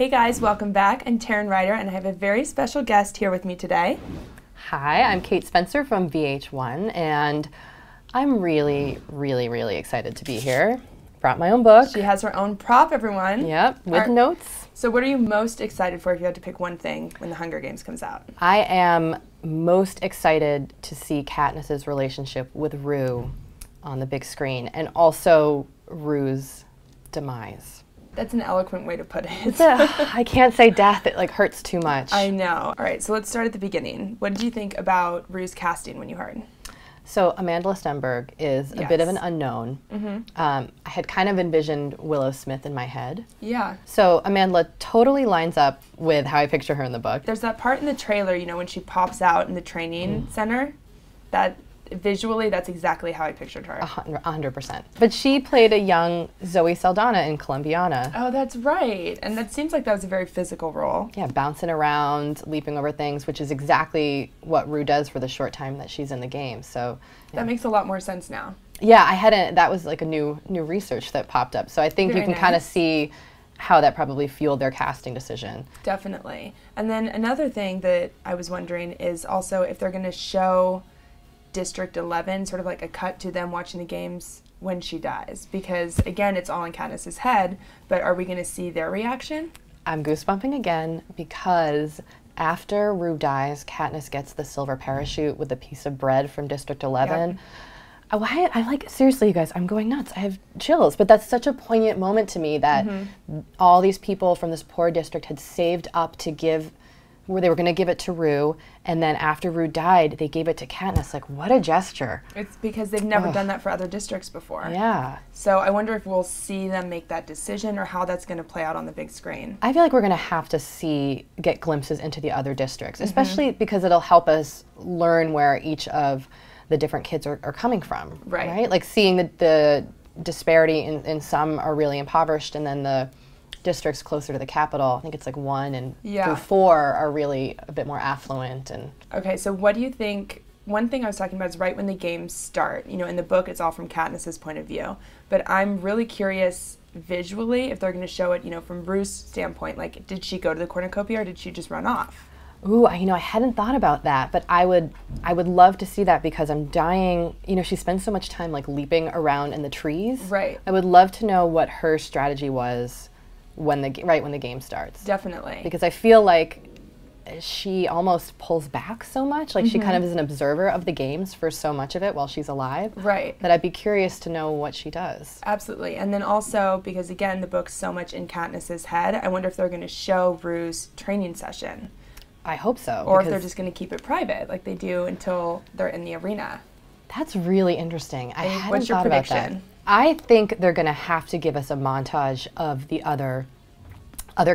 Hey guys, welcome back. I'm Taryn Ryder and I have a very special guest here with me today. Hi, I'm Kate Spencer from VH1 and I'm really excited to be here. Brought my own book. She has her own prop, everyone. Yep, with notes. So what are you most excited for if you had to pick one thing when The Hunger Games comes out? I am most excited to see Katniss's relationship with Rue on the big screen and also Rue's demise. That's an eloquent way to put it. I can't say death, it like hurts too much. I know. All right, so let's start at the beginning. What did you think about Rue's casting when you heard? So Amanda Stenberg is a bit of an unknown. I had kind of envisioned Willow Smith in my head. Yeah. So Amanda totally lines up with how I picture her in the book. There's that part in the trailer, you know, when she pops out in the training center, that visually, that's exactly how I pictured her. 100%. But she played a young Zoe Saldana in Colombiana. Oh, that's right. And that seems like that was a very physical role. Yeah, bouncing around, leaping over things, which is exactly what Rue does for the short time that she's in the game. So yeah. That makes a lot more sense now. Yeah, that was like a new research that popped up. So I think you can kind of see how that probably fueled their casting decision. Definitely. And then another thing that I was wondering is also if they're going to show District 11, sort of like a cut to them watching the games when she dies. Because, again, it's all in Katniss's head, but are we going to see their reaction? I'm goosebumping again because after Rue dies, Katniss gets the silver parachute with a piece of bread from District 11. Yep. I like, seriously, you guys, I'm going nuts. I have chills. But that's such a poignant moment to me that all these people from this poor district had saved up to give, where they were going to give it to Rue, and then after Rue died, they gave it to Katniss. Like, what a gesture. It's because they've never done that for other districts before. Yeah. So I wonder if we'll see them make that decision or how that's going to play out on the big screen. I feel like we're going to have to get glimpses into the other districts, especially because it'll help us learn where each of the different kids are coming from. Right? Like seeing the disparity in some are really impoverished, and then the districts closer to the capital, I think it's like 1 and through 4 are really a bit more affluent. And okay, so what do you think? One thing I was talking about is right when the games start. You know, in the book, it's all from Katniss's point of view, but I'm really curious visually if they're going to show it, you know, from Rue's standpoint. Like, did she go to the cornucopia or did she just run off? Ooh, I hadn't thought about that, but I would love to see that because I'm dying. You know, she spends so much time like leaping around in the trees. Right. I would love to know what her strategy was when the game starts. Definitely. Because I feel like she almost pulls back so much. Like she kind of is an observer of the games for so much of it while she's alive. Right. That I'd be curious to know what she does. Absolutely. And then also, because again, the book's so much in Katniss's head, I wonder if they're going to show Rue's training session. I hope so. Or if they're just going to keep it private like they do until they're in the arena. That's really interesting. What's your prediction? I think they're going to have to give us a montage of the other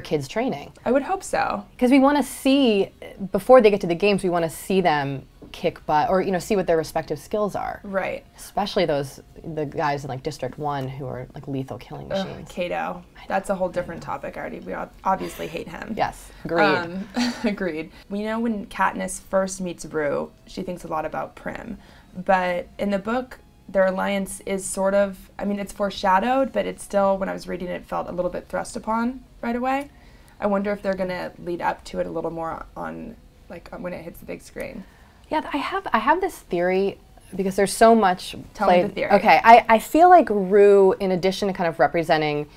kids training. I would hope so. Because we want to see, before they get to the games, we want to see them kick butt, or, you know, see what their respective skills are. Right. Especially the guys in like District 1 who are like lethal killing machines. Cato. That's a whole different topic already. We obviously hate him. Yes, agreed. Agreed. We know when Katniss first meets Rue, she thinks a lot about Prim. But in the book, their alliance is sort of, I mean, it's foreshadowed, but it's still, when I was reading it, felt a little bit thrust upon right away. I wonder if they're going to lead up to it a little more on, like, when it hits the big screen. Yeah, I have this theory, because there's so much Tell me the theory. Okay, I feel like Rue, in addition to kind of representing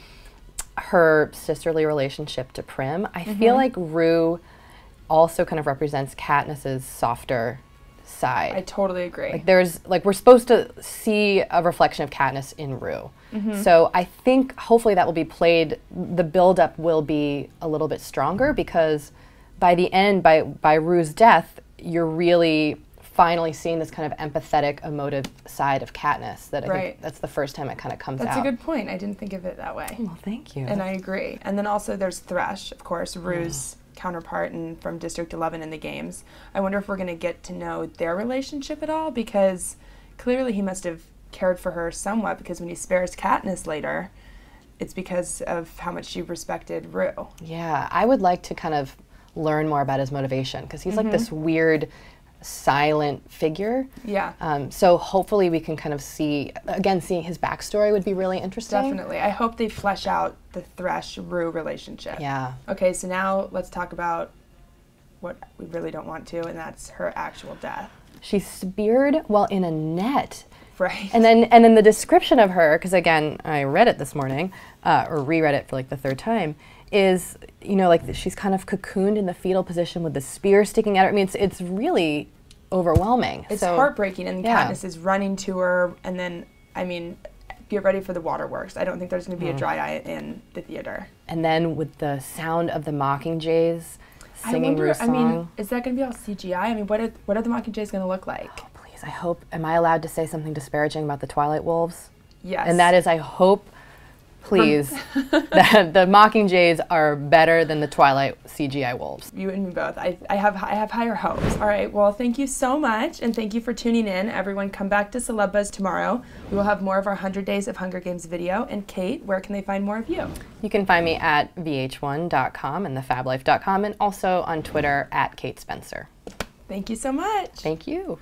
her sisterly relationship to Prim, I feel like Rue also kind of represents Katniss's softer side. I totally agree. Like we're supposed to see a reflection of Katniss in Rue. So I think hopefully that will be played, the build-up will be a little bit stronger, because by the end, by Rue's death, you're really finally seeing this kind of empathetic, emotive side of Katniss. That I think that's the first time it kind of comes out. That's a good point. I didn't think of it that way. Well, thank you. And I agree. And then also there's Thresh, of course, Rue's counterpart from District 11 in the games. I wonder if we're going to get to know their relationship at all, because clearly he must have cared for her somewhat, because when he spares Katniss later, it's because of how much she respected Rue. Yeah, I would like to kind of learn more about his motivation, because he's like this weird silent figure. Yeah. So hopefully we can kind of see, again, seeing his backstory would be really interesting. Definitely. I hope they flesh out the Thresh-Rue relationship. Yeah. Okay, so now let's talk about what we really don't want to, and that's her actual death. She's speared while in a net. Right. And then the description of her, because again, I read it this morning, or reread it for like the third time, is, you know, like she's kind of cocooned in the fetal position with the spear sticking out. I mean, it's really overwhelming. It's heartbreaking, and Katniss is running to her, and then, I mean, get ready for the waterworks. I don't think there's going to be a dry eye in the theater. And then with the sound of the Mockingjays singing Rue's song. I mean, is that going to be all CGI? I mean, what are the Mockingjays going to look like? Oh, please, I hope, am I allowed to say something disparaging about the Twilight Wolves? Yes. And that is, I hope, please, that the Mockingjays are better than the Twilight CGI wolves. You and me both. I have higher hopes. All right, well, thank you so much, and thank you for tuning in. Everyone, come back to CELEBUZZ tomorrow. We will have more of our 100 Days of Hunger Games video. And Kate, where can they find more of you? You can find me at vh1.com and thefablife.com, and also on Twitter at Kate Spencer. Thank you so much. Thank you.